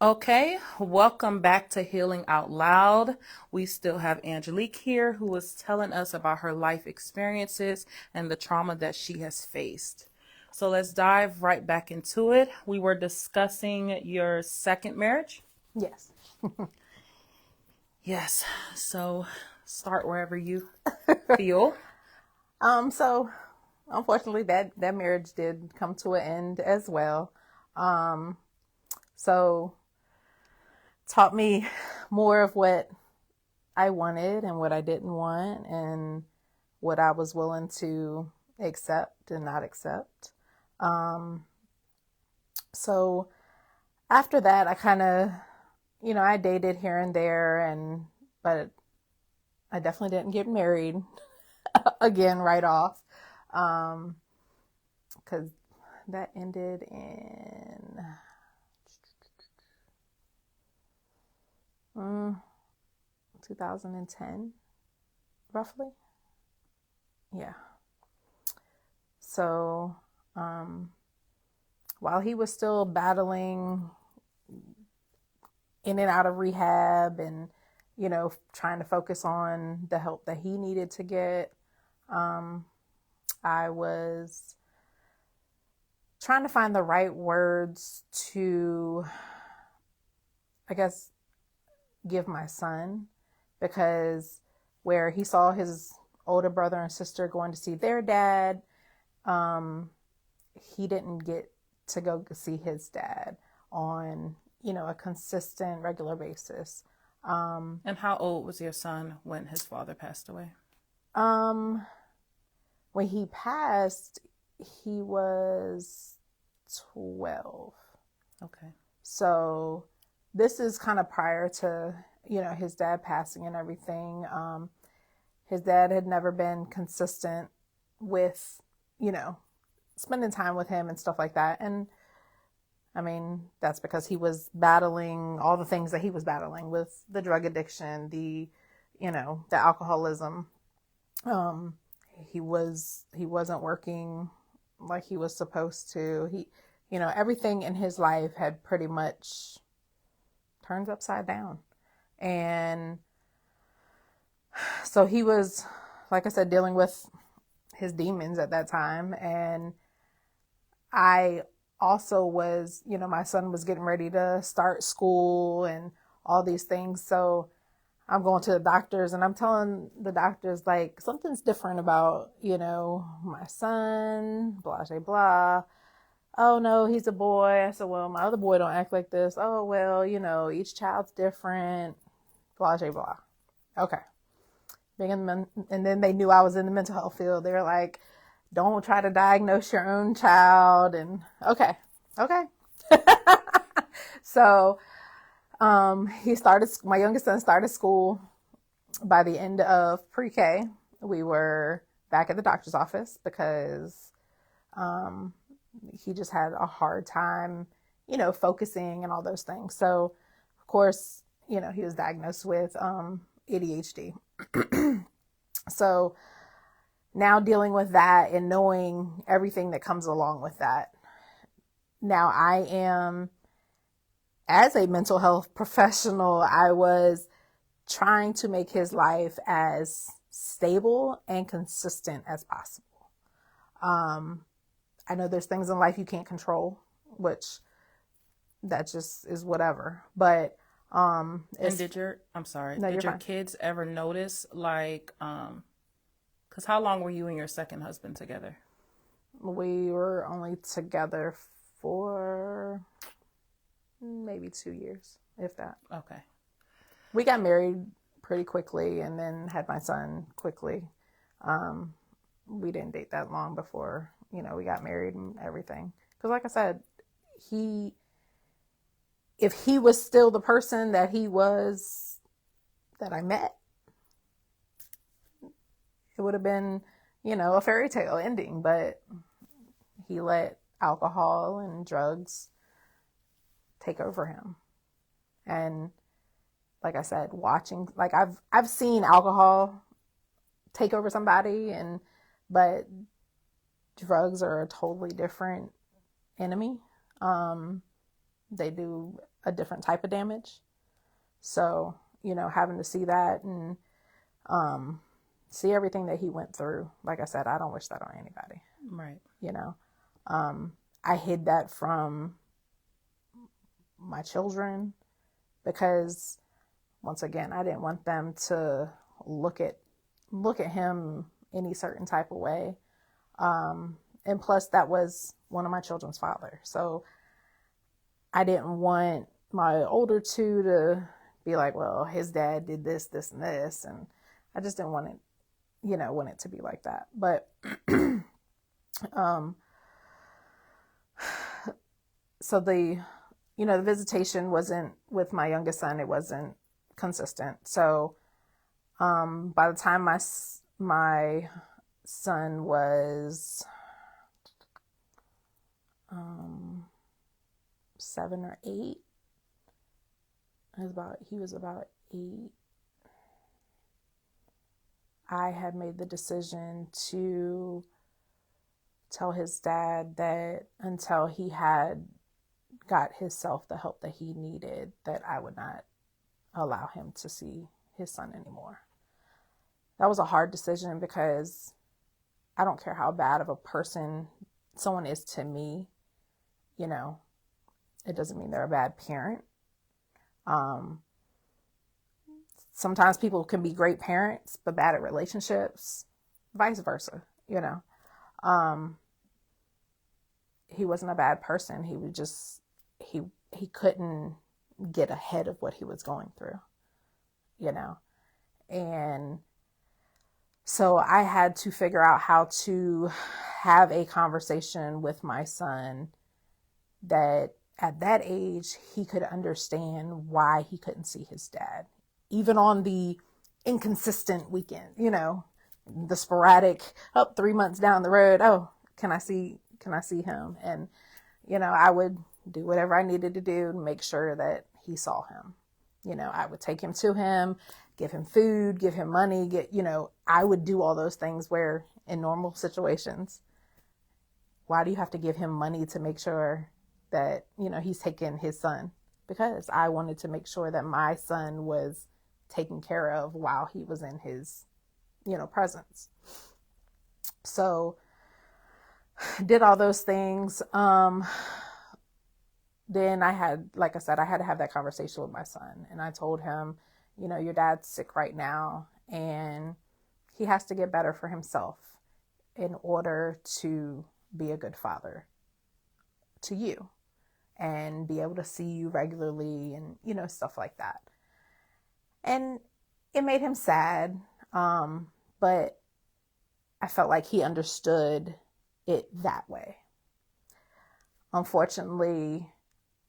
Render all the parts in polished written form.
Okay, welcome back to Healing Out Loud. We still have Angelique here who is telling us about her life experiences and the trauma that she has faced. So let's dive right back into it. We were discussing your second marriage. Yes. Yes, so start wherever you feel. So unfortunately that marriage did come to an end as well. Um, so taught me more of what I wanted and what I didn't want and what I was willing to accept and not accept. Um, so after that I kind of, I dated here and there but I definitely didn't get married again right off. Um, because that ended in 2010, roughly. Yeah. So, um, while he was still battling in and out of rehab and, trying to focus on the help that he needed to get, um, I was trying to find the right words to, I guess, give my son, because where he saw his older brother and sister going to see their dad, um, he didn't get to go see his dad on, a consistent, regular basis. And how old was your son when his father passed away? Um, when he passed, he was 12. Okay. So this is kind of prior to, his dad passing and everything. His dad had never been consistent with, you know, spending time with him and stuff like that. And I mean, that's because he was battling all the things that he was battling with the drug addiction, the alcoholism. Um, he wasn't working like he was supposed to. Everything in his life had pretty much turned upside down. And so he was, like I said, dealing with his demons at that time. And I also was, my son was getting ready to start school and all these things. So I'm going to the doctors and I'm telling the doctors, like, something's different about, my son, blah, blah, blah. Oh no, he's a boy. I said, well, my other boy don't act like this. Oh, well, each child's different, blah, blah, blah. Okay. And then they knew I was in the mental health field. They were like, don't try to diagnose your own child. And okay. So, my youngest son started school by the end of pre-K. We were back at the doctor's office because, he just had a hard time, focusing and all those things. So, of course, he was diagnosed with, ADHD. So now dealing with that and knowing everything that comes along with that. Now I am, as a mental health professional, I was trying to make his life as stable and consistent as possible. I know there's things in life you can't control, which that just is whatever. But And it's I'm sorry, no, you're did your fine. kids ever notice, like, because how long were you and your second husband together? We were only together for maybe 2 years, if that. Okay. We got married pretty quickly and then had my son quickly. We didn't date that long before, we got married and everything. Because like I said, he, if he was still the person that he was, that I met, it would have been, a fairy tale ending. But he let alcohol and drugs take over him. And like I said, watching, like I've seen alcohol take over somebody, but drugs are a totally different enemy. They do a different type of damage. So, having to see that and see everything that he went through, like I said, I don't wish that on anybody. Right. I hid that from my children because, once again, I didn't want them to look at him any certain type of way. And plus, that was one of my children's father. So I didn't want my older two to be like, well, his dad did this, this, and this. And I just didn't want it to be like that. But so the visitation wasn't with my youngest son. It wasn't consistent. So by the time my son was 7 or 8, he was about 8. I had made the decision to tell his dad that until he had got himself the help that he needed, that I would not allow him to see his son anymore. That was a hard decision because I don't care how bad of a person someone is to me, it doesn't mean they're a bad parent. Sometimes people can be great parents, but bad at relationships, vice versa, He wasn't a bad person. He would just, he couldn't get ahead of what he was going through, And so I had to figure out how to have a conversation with my son that at that age, he could understand why he couldn't see his dad, even on the inconsistent weekend, the sporadic, 3 months down the road. Oh, can I see him? And, I would do whatever I needed to do to make sure that he saw him. I would take him to him, give him food, give him money, I would do all those things where in normal situations, why do you have to give him money to make sure that, he's taking his son? Because I wanted to make sure that my son was taken care of while he was in his, presence. So did all those things. Then I had to have that conversation with my son. And I told him, your dad's sick right now and he has to get better for himself in order to be a good father to you and be able to see you regularly and, stuff like that. And it made him sad. But I felt like he understood it that way. Unfortunately,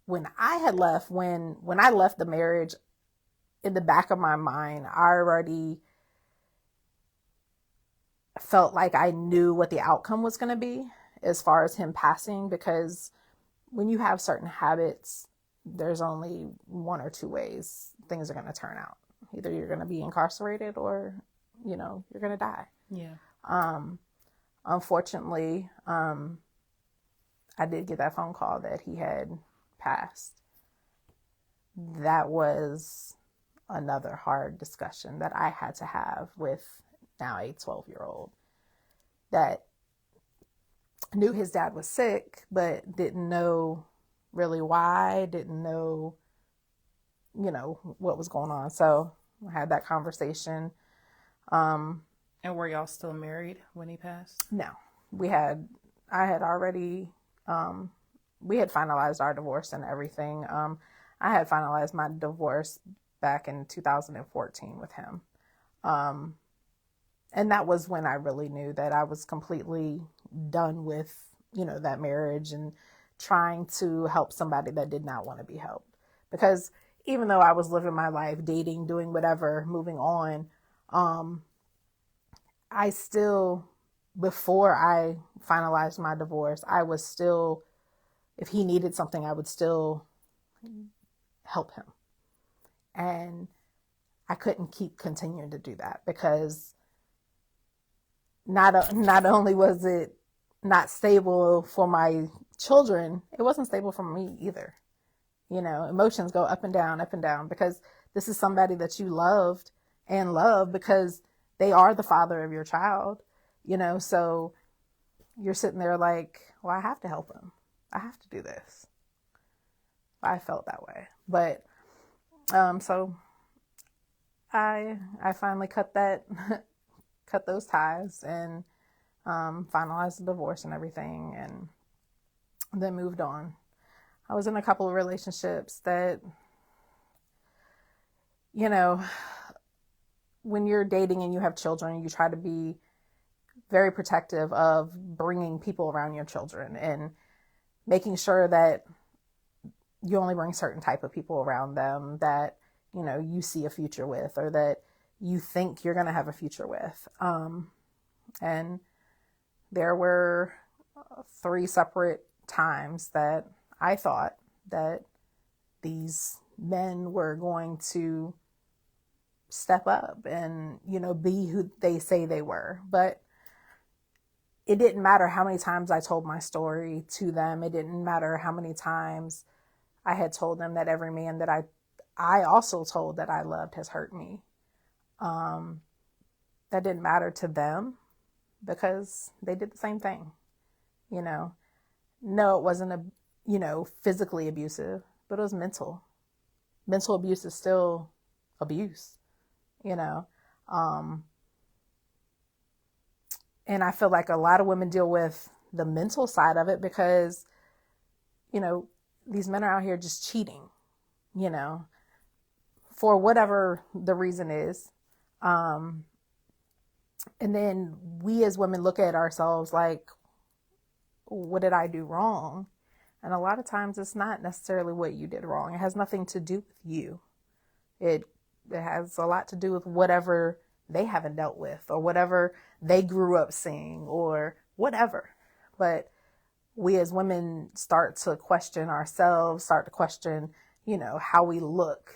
when I left the marriage, in the back of my mind, I already felt like I knew what the outcome was going to be as far as him passing, because when you have certain habits, there's only one or two ways things are going to turn out. Either you're going to be incarcerated or, you're going to die. Yeah. Unfortunately, I did get that phone call that he had passed. That was another hard discussion that I had to have with now a 12-year-old that knew his dad was sick, but didn't know really why, didn't know, what was going on. So I had that conversation. And were y'all still married when he passed? No, we had finalized our divorce and everything. I had finalized my divorce back in 2014 with him. And that was when I really knew that I was completely done with, that marriage and trying to help somebody that did not want to be helped. Because even though I was living my life, dating, doing whatever, moving on, I still, before I finalized my divorce, I was still, if he needed something, I would still help him. And I couldn't keep continuing to do that because not only was it not stable for my children, it wasn't stable for me either. Emotions go up and down, because this is somebody that you loved and love, because they are the father of your child, so you're sitting there like, well, I have to help him. I have to do this. I felt that way. But, so I finally cut those ties, and, finalized the divorce and everything, and then moved on. I was in a couple of relationships that, when you're dating and you have children, you try to be very protective of bringing people around your children and making sure that you only bring certain type of people around them that, you see a future with, or that you think you're going to have a future with. And there were 3 separate times that I thought that these men were going to step up and, be who they say they were. But it didn't matter how many times I told my story to them. It didn't matter how many times I had told them that every man that I also told that I loved has hurt me. That didn't matter to them, because they did the same thing. No, it wasn't physically abusive, but it was mental. Mental abuse is still abuse, and I feel like a lot of women deal with the mental side of it because, these men are out here just cheating, for whatever the reason is. And then we as women look at ourselves like, what did I do wrong? And a lot of times it's not necessarily what you did wrong. It has nothing to do with you. It has a lot to do with whatever they haven't dealt with, or whatever they grew up seeing, or whatever. But we as women start to question ourselves, start to question, how we look,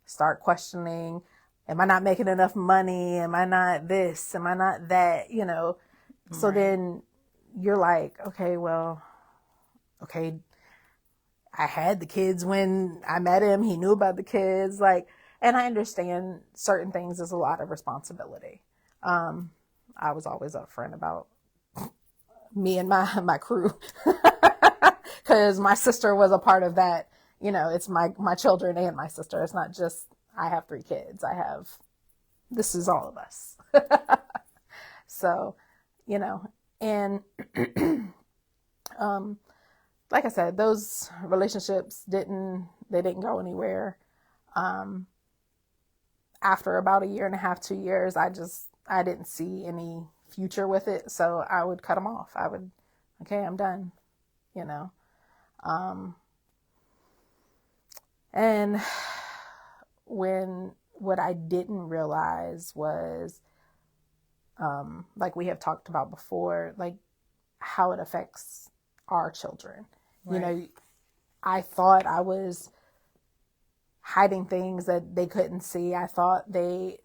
start questioning, am I not making enough money? Am I not this? Am I not that? So Right. then you're like, okay, I had the kids when I met him. He knew about the kids. And I understand certain things is a lot of responsibility. I was always upfront about me and my crew, because my sister was a part of that. It's my children and my sister. It's not just, I have 3 kids. This is all of us. So, and, like I said, those relationships didn't go anywhere. After about 1.5 years, 2 years, I didn't see any future with it. So I would cut them off. Okay, I'm done, and what I didn't realize was, like we have talked about before, like how it affects our children. Right. I thought I was hiding things that they couldn't see. I thought they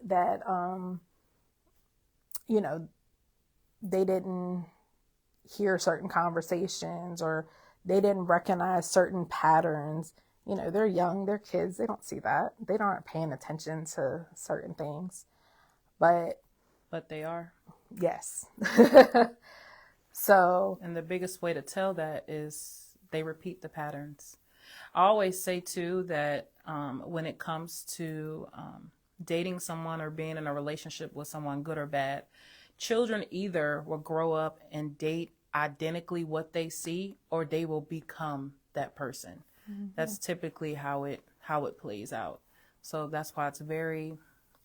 didn't hear certain conversations, or they didn't recognize certain patterns. They're young, they're kids, they don't see that. They aren't paying attention to certain things. But They are. yes. So, And the biggest way to tell that is they repeat the patterns. I always say too that when it comes to dating someone or being in a relationship with someone, good or bad, children either will grow up and date identically what they see, or they will become that person. Mm-hmm. That's typically how it plays out. So that's why it's very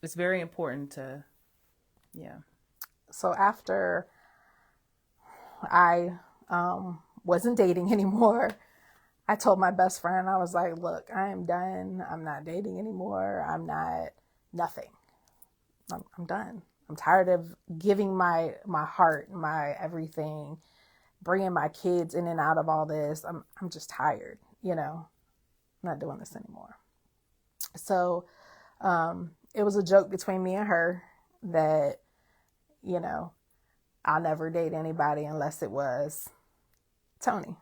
important to, yeah. So after I wasn't dating anymore, I told my best friend, I was like, look, I am done. I'm not dating anymore. I'm not nothing. I'm done. I'm tired of giving my heart, my everything, bringing my kids in and out of all this. I'm just tired, I'm not doing this anymore. So it was a joke between me and her that, I'll never date anybody unless it was Tony.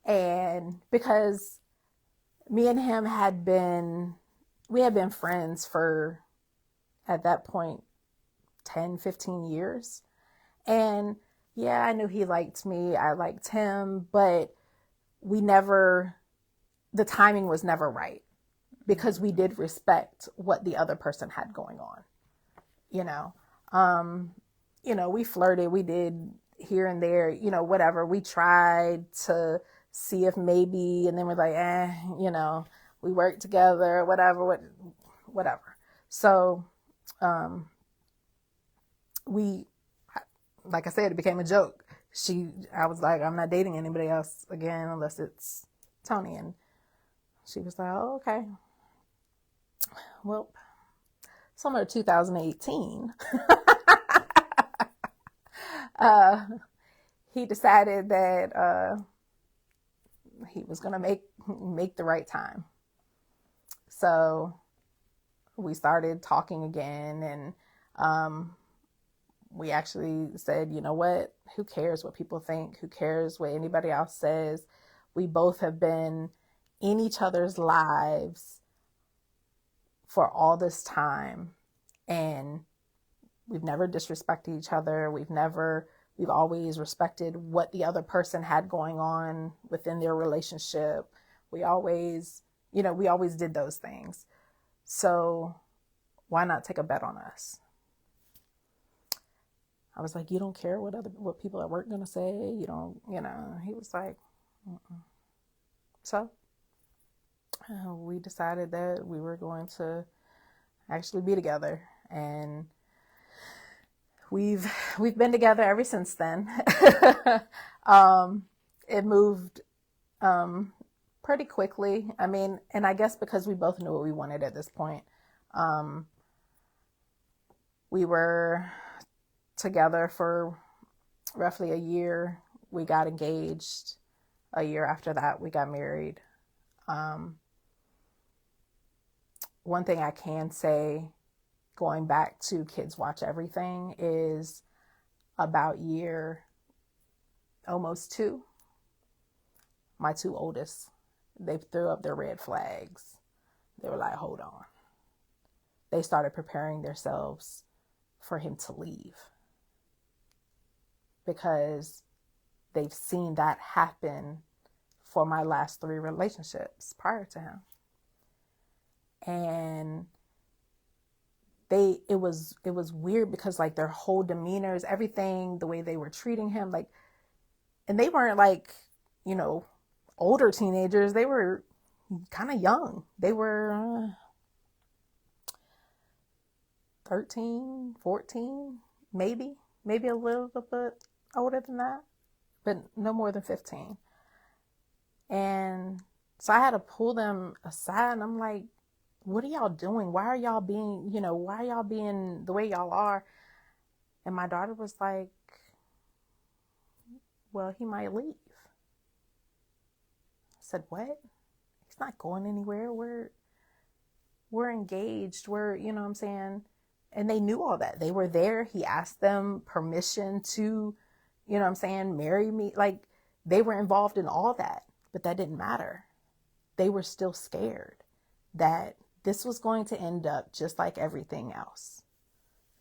And because me and him we had been friends for, at that point, 10, 15 years. And yeah, I knew he liked me. I liked him, but the timing was never right because we did respect what the other person had going on, you know. Um, we flirted, we did here and there, whatever. We tried to see if maybe, and then we're like, we worked together, whatever. So, we, like I said, it became a joke. I was like, I'm not dating anybody else again unless it's Tony. And she was like, oh, okay. Well, summer of 2018, he decided that he was going to make the right time. So we started talking again, and we actually said, you know what? Who cares what people think? Who cares what anybody else says? We both have been in each other's lives for all this time, and we've never disrespected each other. We've always respected what the other person had going on within their relationship. We always did those things. So why not take a bet on us? I was like, you don't care what people at work gonna say? You don't, he was like, mm-mm. So we decided that we were going to actually be together, and we've been together ever since then. It moved pretty quickly. I mean, and I guess because we both knew what we wanted at this point. We were together for roughly a year. We got engaged. A year after that, we got married. One thing I can say, going back to Kids Watch Everything, is about year almost 2, my 2 oldest, they threw up their red flags. They were like, hold on. They started preparing themselves for him to leave because they've seen that happen for my last 3 relationships prior to him. And it was weird because like their whole demeanors, everything, the way they were treating him, like, and they weren't like, older teenagers. They were kind of young. They were 13, 14, maybe a little bit older than that, but no more than 15. And so I had to pull them aside, and I'm like, what are y'all doing? Why are y'all being the way y'all are? And my daughter was like, well, he might leave. I said, what? He's not going anywhere. We're engaged. We're, you know what I'm saying? And they knew all that. They were there. He asked them permission to, you know what I'm saying, marry me. Like, they were involved in all that, but that didn't matter. They were still scared that this was going to end up just like everything else.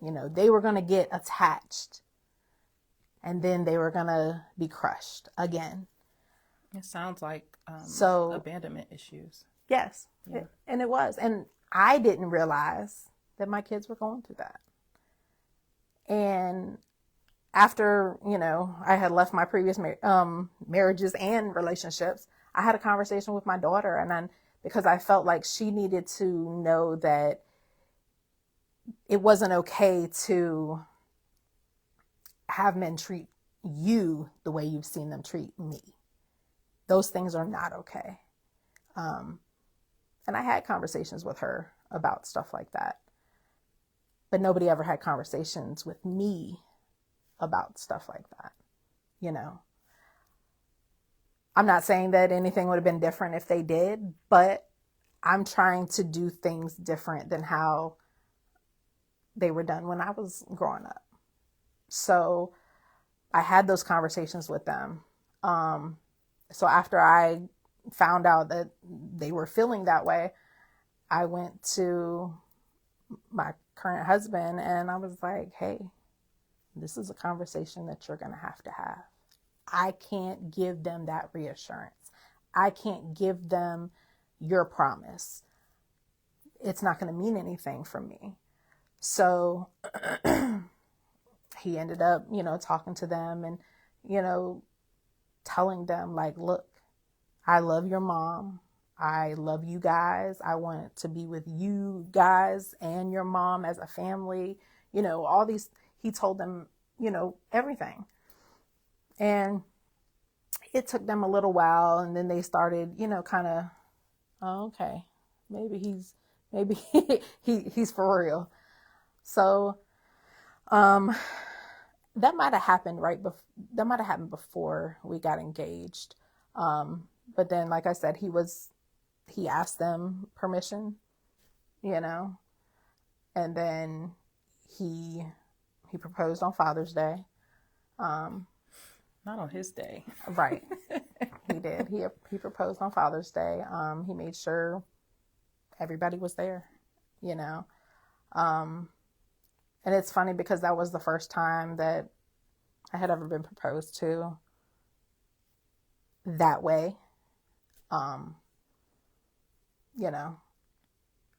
They were going to get attached, and then they were going to be crushed again. It sounds like abandonment issues. Yes. Yeah. And it was. And I didn't realize that my kids were going through that. And after, I had left my previous marriages and relationships, I had a conversation with my daughter, and because I felt like she needed to know that it wasn't okay to have men treat you the way you've seen them treat me. Those things are not okay. And I had conversations with her about stuff like that. But nobody ever had conversations with me about stuff like that. I'm not saying that anything would have been different if they did, but I'm trying to do things different than how they were done when I was growing up. So I had those conversations with them. So after I found out that they were feeling that way, I went to my current husband and I was like, hey, this is a conversation that you're going to have. I can't give them that reassurance. I can't give them your promise. It's not going to mean anything for me. So he ended up, talking to them and, telling them like, look, I love your mom. I love you guys. I want to be with you guys and your mom as a family. All these, he told them, everything. And it took them a little while. And then they started, kind of, oh, okay, maybe he's for real. So, that might have happened that might have happened before we got engaged. But then, like I said, he asked them permission, and then he proposed on Father's Day. Not on his day. Right. He did. He proposed on Father's Day. He made sure everybody was there, and it's funny because that was the first time that I had ever been proposed to that way.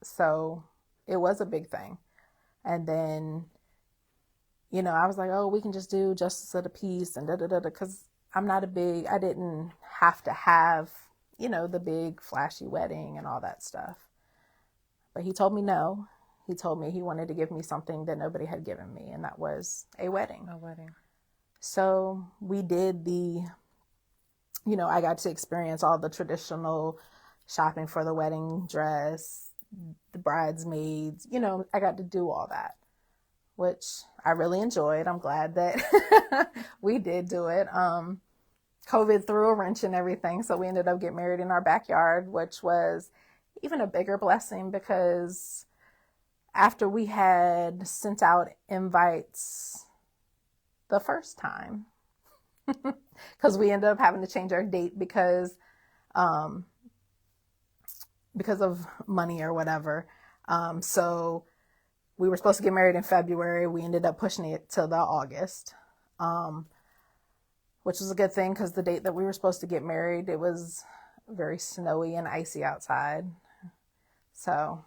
So it was a big thing. And then, I was like, oh, we can just do justice of the peace and because I didn't have to have, the big flashy wedding and all that stuff. But he told me no. He told me he wanted to give me something that nobody had given me, and that was a wedding. A wedding. So we did I got to experience all the traditional shopping for the wedding dress, the bridesmaids, I got to do all that, which I really enjoyed. I'm glad that we did do it. COVID threw a wrench in everything. So we ended up getting married in our backyard, which was even a bigger blessing because after we had sent out invites the first time, because we ended up having to change our date because of money or whatever. So we were supposed to get married in February. We ended up pushing it to the August, which was a good thing because the date that we were supposed to get married, it was very snowy and icy outside. So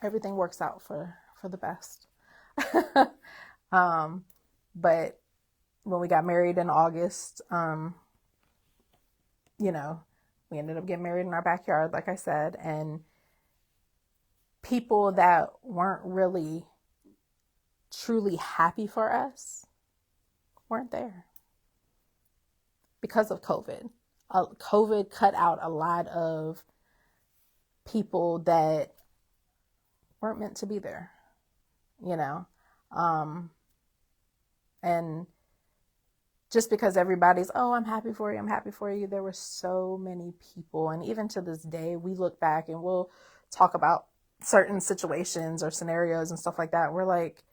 everything works out for the best. But when we got married in August, we ended up getting married in our backyard, like I said, and people that weren't really truly happy for us weren't there because of COVID. COVID cut out a lot of people that weren't meant to be there, and just because everybody's, oh, I'm happy for you. There were so many people. And even to this day, we look back and we'll talk about certain situations or scenarios and stuff like that. We're like,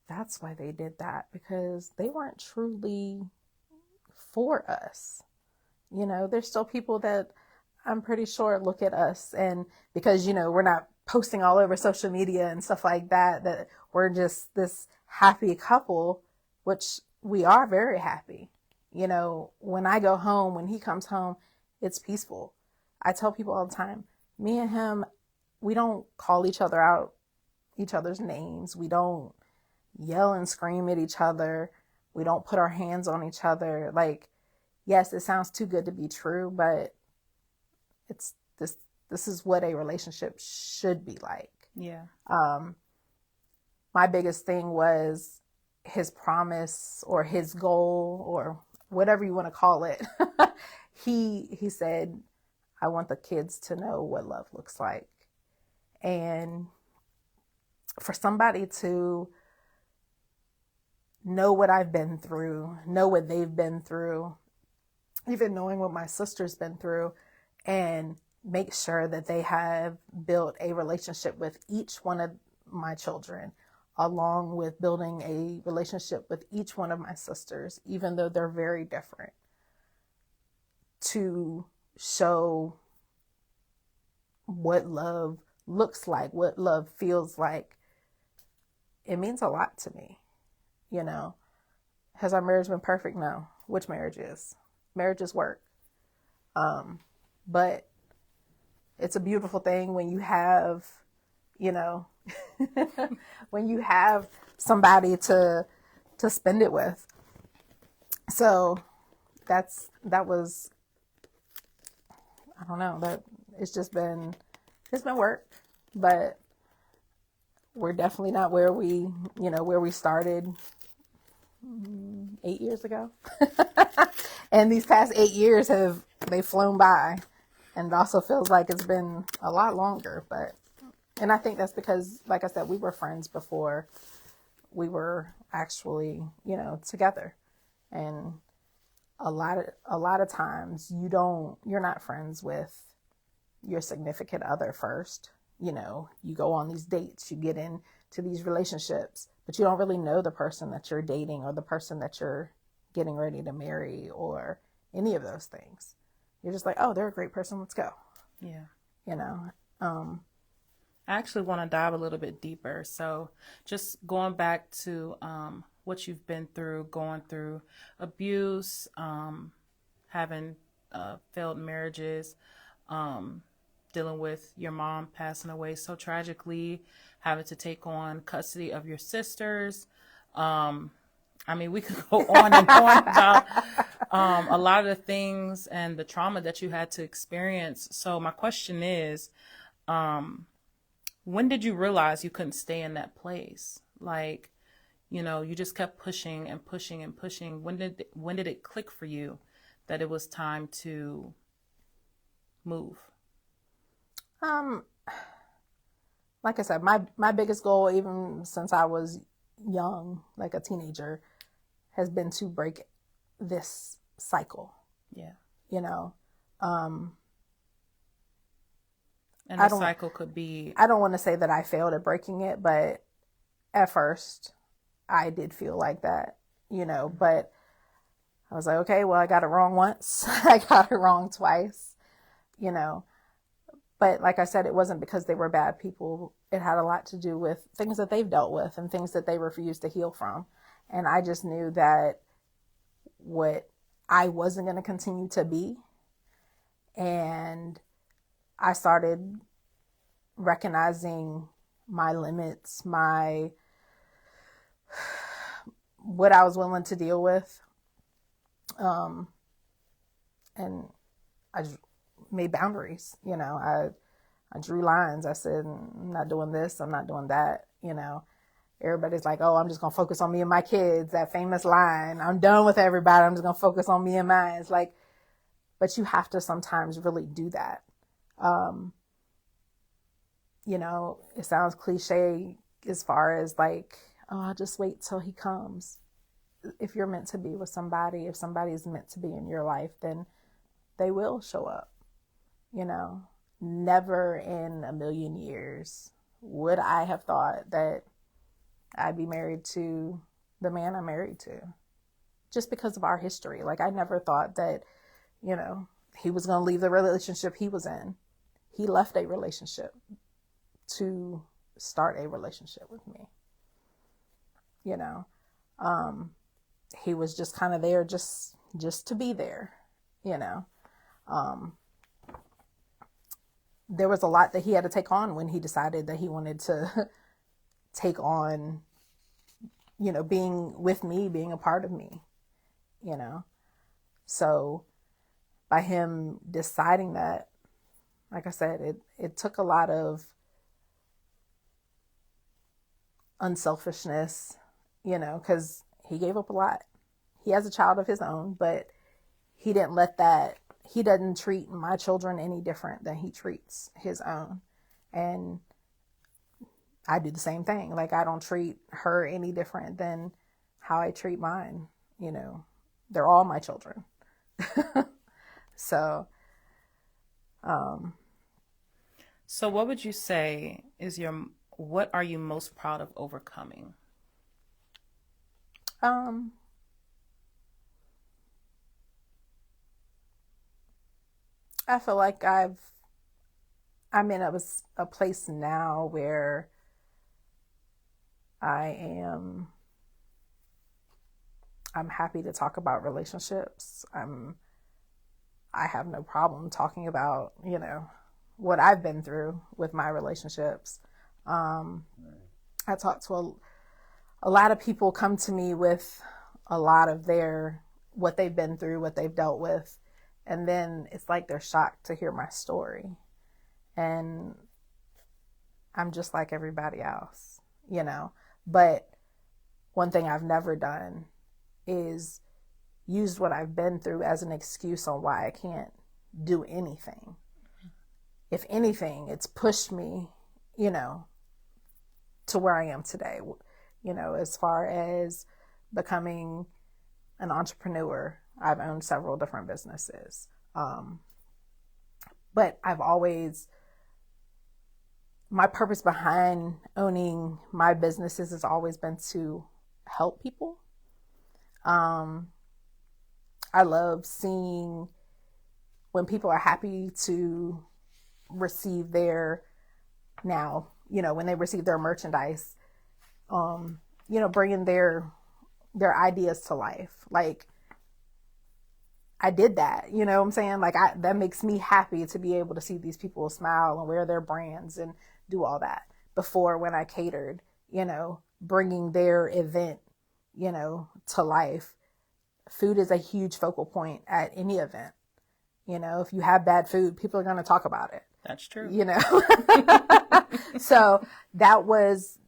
that's why they did that, because they weren't truly for us. There's still people that I'm pretty sure look at us, and because, we're not posting all over social media and stuff like that, that we're just this happy couple, which we are very happy. When I go home, when he comes home, it's peaceful. I tell people all the time, me and him, we don't call each other's names. We don't yell and scream at each other. We don't put our hands on each other. Like, yes, it sounds too good to be true, but it's this is what a relationship should be like. Yeah. My biggest thing was his promise or his goal or whatever you want to call it. He said, I want the kids to know what love looks like. And for somebody to know what I've been through, know what they've been through, even knowing what my sister's been through, and make sure that they have built a relationship with each one of my children, along with building a relationship with each one of my sisters, even though they're very different. to show what love looks like, what love feels like, it means a lot to me. You know, has our marriage been perfect? No. Which marriage is? Marriages work. But it's a beautiful thing when you have, you know, when you have somebody to spend it with. So that was, I don't know, that it's been work, but we're definitely not where we started 8 years ago. And these past 8 years they've flown by, and it also feels like it's been a lot longer. And I think that's because, like I said, we were friends before we were actually, together. And a lot of times you're not friends with your significant other first. You go on these dates, you get into these relationships, but you don't really know the person that you're dating or the person that you're getting ready to marry or any of those things. You're just like, oh, they're a great person, let's go. Yeah. I actually want to dive a little bit deeper. So just going back to what you've been through, going through abuse, having failed marriages, dealing with your mom passing away so tragically, having to take on custody of your sisters. We could go on and on about a lot of the things and the trauma that you had to experience. So my question is, when did you realize you couldn't stay in that place? Like, you just kept pushing and pushing and pushing. When did it click for you that it was time to move? Like I said, my biggest goal, even since I was young, like a teenager, has been to break this cycle. Yeah. And the cycle could be... I don't want to say that I failed at breaking it, but at first I did feel like that, but I was like, okay, well, I got it wrong once. I got it wrong twice, But like I said, it wasn't because they were bad people. It had a lot to do with things that they've dealt with and things that they refused to heal from. And I just knew that what I wasn't going to continue to be. And I started recognizing my limits, what I was willing to deal with. And I just made boundaries. I drew lines. I said, I'm not doing this. I'm not doing that. Everybody's like, oh, I'm just going to focus on me and my kids. That famous line, I'm done with everybody. I'm just going to focus on me and mine. It's like, but you have to sometimes really do that. It sounds cliche as far as like, oh, I'll just wait till he comes. If you're meant to be with somebody, if somebody is meant to be in your life, then they will show up. Never in a million years would I have thought that I'd be married to the man I'm married to, just because of our history. Like, I never thought that, he was going to leave the relationship he was in. He left a relationship to start a relationship with me. He was just kind of there just to be there, There was a lot that he had to take on when he decided that he wanted to take on, being with me, being a part of me, So by him deciding that, like I said, it took a lot of unselfishness, because he gave up a lot. He has a child of his own, but he doesn't treat my children any different than he treats his own. And I do the same thing. Like, I don't treat her any different than how I treat mine. They're all my children. So what would you say is what are you most proud of overcoming? I feel like it was a place now where I am, I'm happy to talk about relationships. I have no problem talking about, what I've been through with my relationships. Um, I talk to a lot of people come to me with a lot of what they've been through, what they've dealt with. And then it's like they're shocked to hear my story. And I'm just like everybody else. But one thing I've never done is used what I've been through as an excuse on why I can't do anything. If anything, it's pushed me, you know, to where I am today, as far as becoming an entrepreneur. I've owned several different businesses. But my purpose behind owning my businesses has always been to help people. I love seeing when people are happy to receive when they receive their merchandise, bringing their ideas to life. Like, I did that, you know what I'm saying? Like, that makes me happy to be able to see these people smile and wear their brands and do all that. Before, when I catered, bringing their event, to life. Food is a huge focal point at any event. If you have bad food, people are going to talk about it. That's true. So that was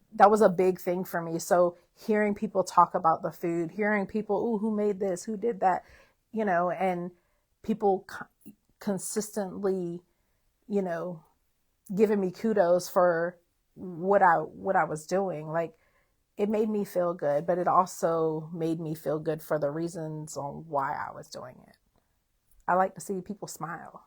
a big thing for me. So hearing people talk about the food, hearing people, ooh, who made this, who did that, and people consistently, giving me kudos for what I was doing. Like, it made me feel good, but it also made me feel good for the reasons on why I was doing it. I like to see people smile,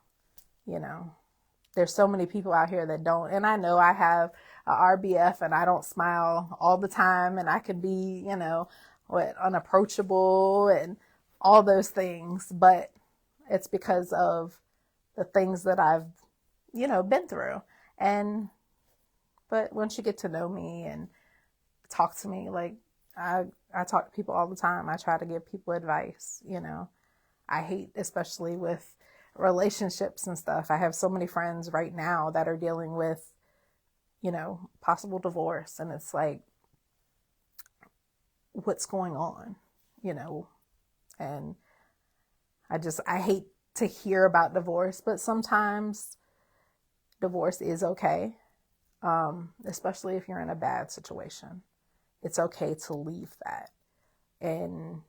There's so many people out here that don't. And I know I have a RBF and I don't smile all the time, and I can be, unapproachable and all those things. But it's because of the things that I've, been through. But once you get to know me and talk to me, like, I talk to people all the time. I try to give people advice, I hate, especially with relationships and stuff. I have so many friends right now that are dealing with, possible divorce. And it's like, what's going on, And I hate to hear about divorce, but sometimes divorce is okay. Especially if you're in a bad situation. It's okay to leave that and,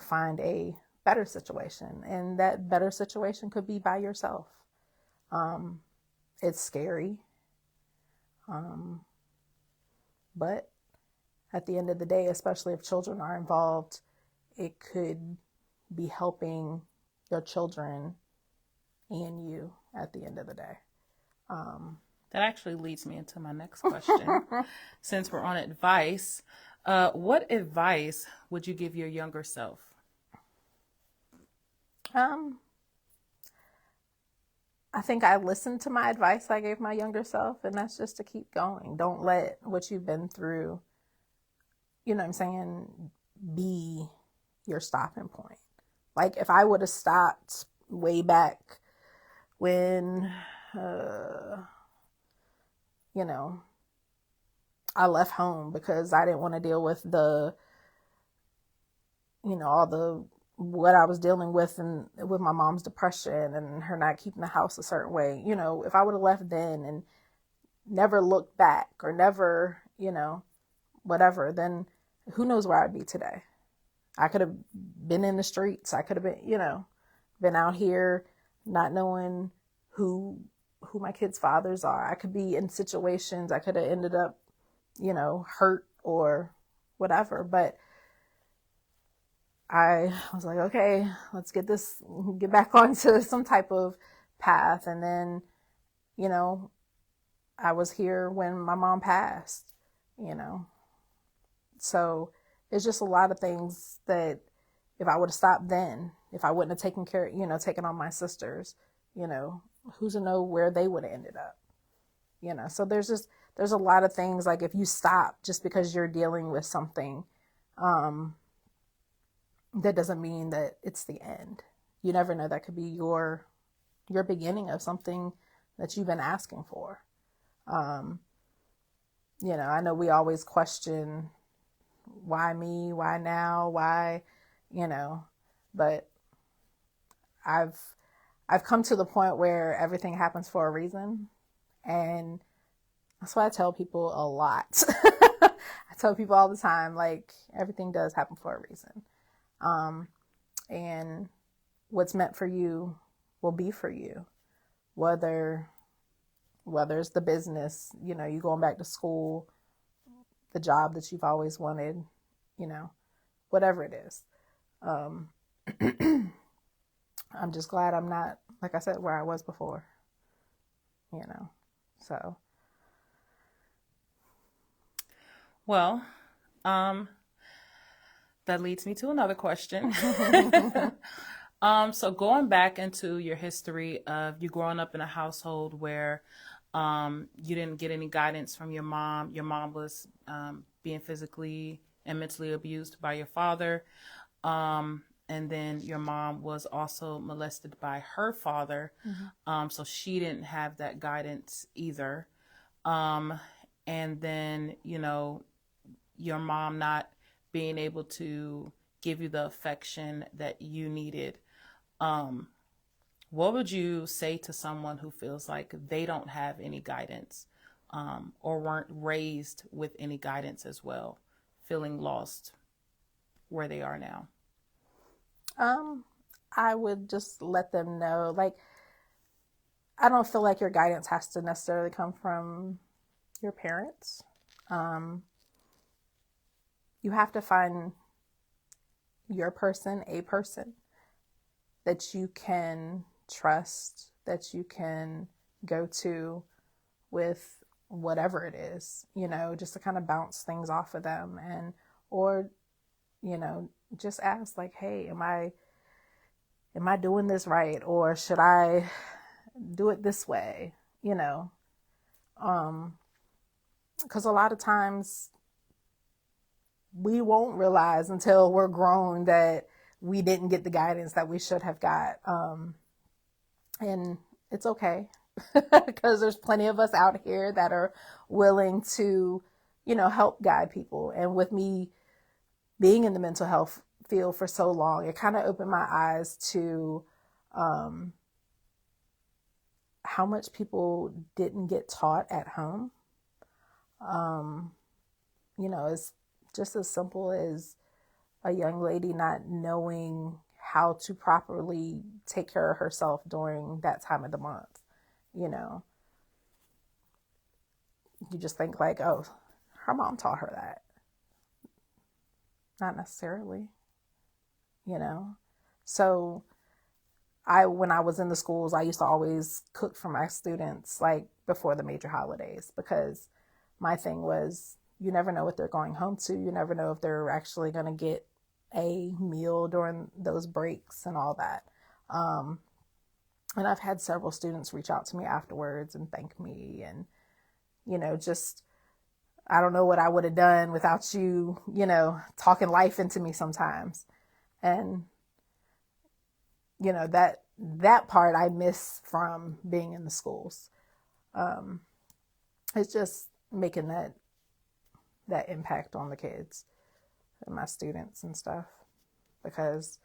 find a better situation. And that better situation could be by yourself. It's scary. But at the end of the day, especially if children are involved, it could be helping your children and you at the end of the day. That actually leads me into my next question. Since we're on advice, what advice would you give your younger self? I think I listened to my advice I gave my younger self, and that's just to keep going. Don't let what you've been through, be your stopping point. Like, if I would have stopped way back when, I left home because I didn't want to deal with what I was dealing with, and with my mom's depression and her not keeping the house a certain way. If I would have left then and never looked back, or never, whatever, then who knows where I'd be today. I could have been in the streets. I could have been, been out here not knowing who my kids' fathers are. I could be in situations, I could have ended up, hurt or whatever. But I was like, okay, let's get back onto some type of path. And then, I was here when my mom passed, So it's just a lot of things that if I would have stopped then, if I wouldn't have taken on my sisters, who's to know where they would have ended up, So there's a lot of things, like if you stop just because you're dealing with something, that doesn't mean that it's the end. You never know. That could be your beginning of something that you've been asking for. I know we always question, why me? Why now? Why, but I've come to the point where everything happens for a reason. And that's why I tell people a lot. I tell people all the time, like, everything does happen for a reason. And what's meant for you will be for you. Whether it's the business, you going back to school, the job that you've always wanted, whatever it is. I'm just glad I'm not, like I said, where I was before, so. Well, that leads me to another question. So going back into your history of you growing up in a household where you didn't get any guidance from your mom. Your mom was being physically and mentally abused by your father. And then your mom was also molested by her father. Mm-hmm. So she didn't have that guidance either. And then, your mom not being able to give you the affection that you needed. What would you say to someone who feels like they don't have any guidance, or weren't raised with any guidance as well, feeling lost where they are now? I would just let them know, like, I don't feel like your guidance has to necessarily come from your parents. You have to find your person, a person that you can trust, that you can go to with whatever it is, just to kind of bounce things off of them, or just ask, like, hey, am I doing this right, or should I do it this way? Because a lot of times we won't realize until we're grown that we didn't get the guidance that we should have got. And it's okay, because there's plenty of us out here that are willing to, help guide people. And with me being in the mental health field for so long, it kind of opened my eyes to how much people didn't get taught at home. It's just as simple as a young lady not knowing how to properly take care of herself during that time of the month. You just think like, oh, her mom taught her that. Not necessarily, So when I was in the schools, I used to always cook for my students, like, before the major holidays, because my thing was, you never know what they're going home to. You never know if they're actually going to get a meal during those breaks and all that. And I've had several students reach out to me afterwards and thank me, and, just, I don't know what I would have done without you, talking life into me sometimes. And, that part I miss from being in the schools. It's just making that impact on the kids and my students and stuff, because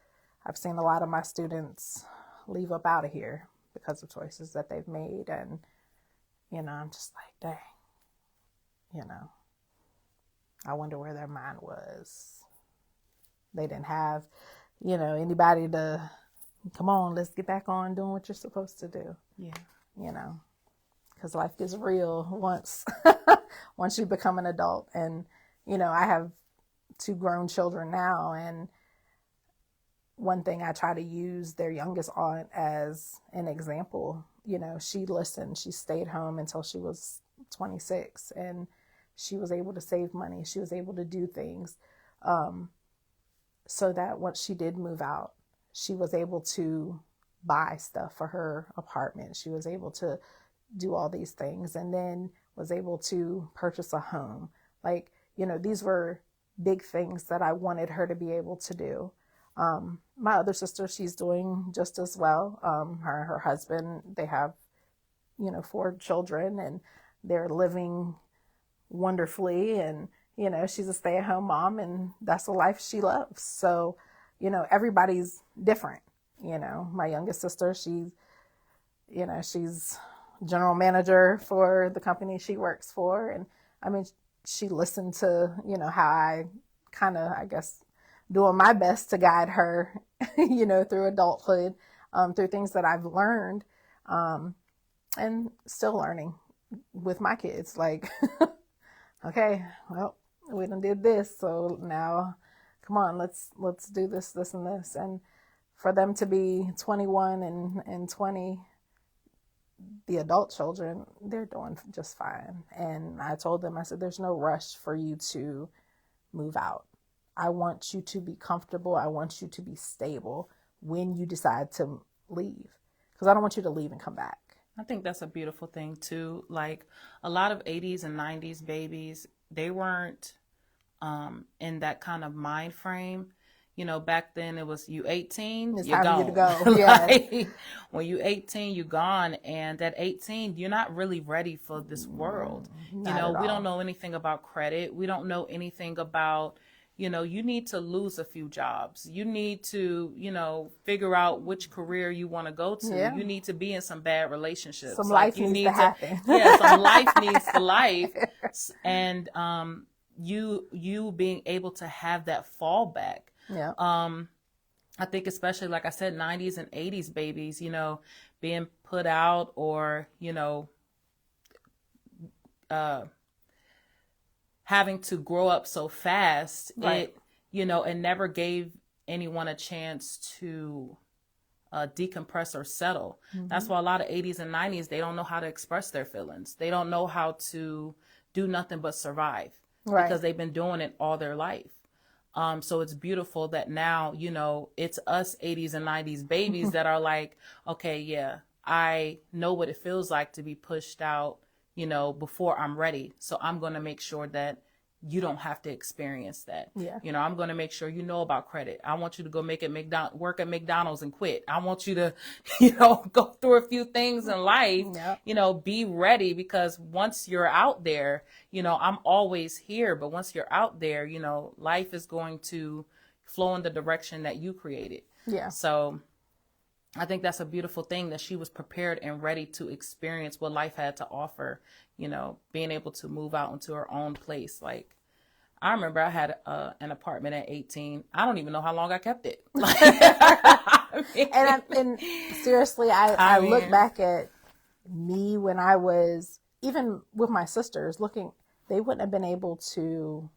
I've seen a lot of my students leave up out of here because of choices that they've made. And, I'm just like, dang, I wonder where their mind was. They didn't have, anybody to, come on, let's get back on doing what you're supposed to do. Yeah. Because life gets real once you become an adult. And, I have 2 grown children now, and one thing I try to use their youngest aunt as an example. She listened. She stayed home until she was 26, and she was able to save money. She was able to do things, so that once she did move out, she was able to buy stuff for her apartment. She was able to do all these things, and then was able to purchase a home. Like, these were big things that I wanted her to be able to do. My other sister, she's doing just as well. Her and her husband, they have, 4 children, and they're living wonderfully. And, she's a stay-at-home mom, and that's the life she loves. So, everybody's different. My youngest sister, she's general manager for the company she works for. And I mean, she listened to, how I kind of, I guess, doing my best to guide her, through adulthood, through things that I've learned, and still learning with my kids. Like, okay, well, we done did this, so now, come on, let's do this, and this. And for them to be 21 and 20, the adult children, they're doing just fine. And I told them, I said, there's no rush for you to move out. I want you to be comfortable. I want you to be stable when you decide to leave, because I don't want you to leave and come back. I think that's a beautiful thing too. Like, a lot of 80s and 90s babies, they weren't in that kind of mind frame. Back then it was, you 18, It's you're time for gone. you to go. Yeah. Like, when you 18, you're gone. And at 18, you're not really ready for this world. Not at all. We don't know anything about credit. We don't know anything about, you need to lose a few jobs. You need to, figure out which career you want to go to. Yeah. You need to be in some bad relationships. Some life needs to happen. Yeah, some life needs to life. And you being able to have that fallback. Yeah. I think especially, like I said, 90s and 80s babies, being put out, or, having to grow up so fast, Right. it never gave anyone a chance to decompress or settle. Mm-hmm. That's why a lot of 80s and 90s, they don't know how to express their feelings. They don't know how to do nothing but survive. Right. Because they've been doing it all their life. So it's beautiful that now, it's us 80s and 90s babies that are like, okay, yeah, I know what it feels like to be pushed out, before I'm ready. So I'm going to make sure that you don't have to experience that. Yeah. I'm going to make sure you know about credit. I want you to go work at McDonald's and quit. I want you to, go through a few things in life, Yep. Be ready, because once you're out there, I'm always here, but once you're out there, life is going to flow in the direction that you created. Yeah. So I think that's a beautiful thing, that she was prepared and ready to experience what life had to offer, being able to move out into her own place. Like, I remember I had an apartment at 18. I don't even know how long I kept it. And seriously, I look back at me when I was, even with my sisters, looking, they wouldn't have been able to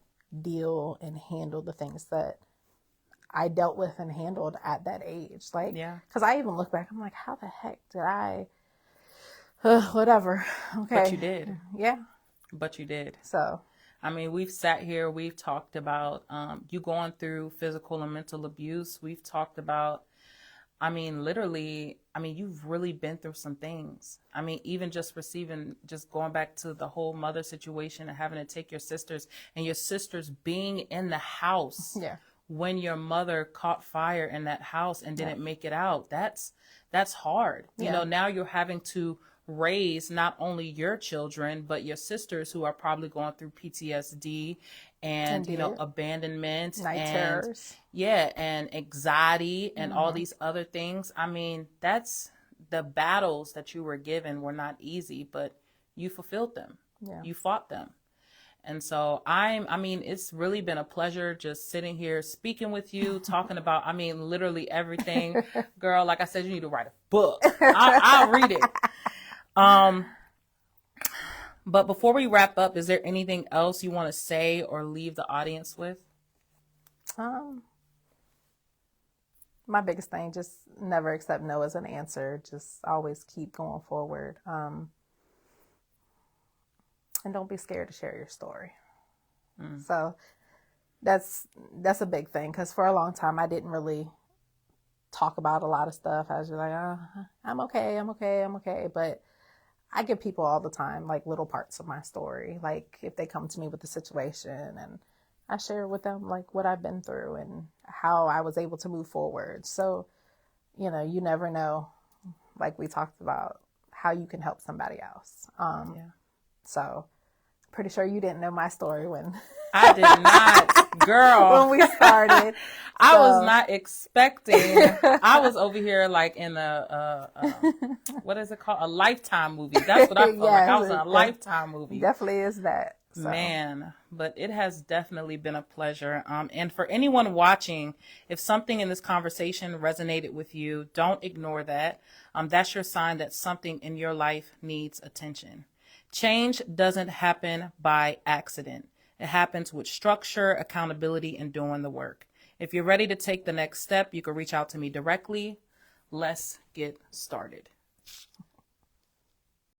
deal and handle the things that I dealt with and handled at that age. Like, Yeah. because I even look back, I'm like, how the heck did I, whatever. Okay. But you did. Yeah. But you did. So, I mean, we've sat here, we've talked about you going through physical and mental abuse. We've talked about, literally, you've really been through some things. Even just going back to the whole mother situation and having to take your sisters being in the house. yeah. When your mother caught fire in that house and didn't make it out, that's hard. Yeah. Now you're having to raise not only your children, but your sisters, who are probably going through PTSD and, Indeed. Abandonment, Night and terrors. yeah, and anxiety and all these other things. That's the battles that you were given were not easy, but you fulfilled them. Yeah. You fought them. And so it's really been a pleasure just sitting here speaking with you, talking about, literally everything. Girl, like I said, you need to write a book. I'll read it. But before we wrap up, is there anything else you want to say or leave the audience with? My biggest thing, just never accept no as an answer. Just always keep going forward. And don't be scared to share your story. So that's a big thing, because for a long time I didn't really talk about a lot of stuff. I was just like, I'm okay, I'm okay, I'm okay. But I give people all the time like little parts of my story. Like if they come to me with a situation, and I share with them like what I've been through and how I was able to move forward. So, you never know, like we talked about, how you can help somebody else. Yeah. So pretty sure you didn't know my story when I did not, girl. when we started. I was not expecting. I was over here like in what is it called? A Lifetime movie. That's what I felt like. I was in a Lifetime movie. Definitely is that. So. Man, but it has definitely been a pleasure. And for anyone watching, if something in this conversation resonated with you, don't ignore that. That's your sign that something in your life needs attention. Change doesn't happen by accident. It happens with structure, accountability, and doing the work. If you're ready to take the next step, you can reach out to me directly. Let's get started.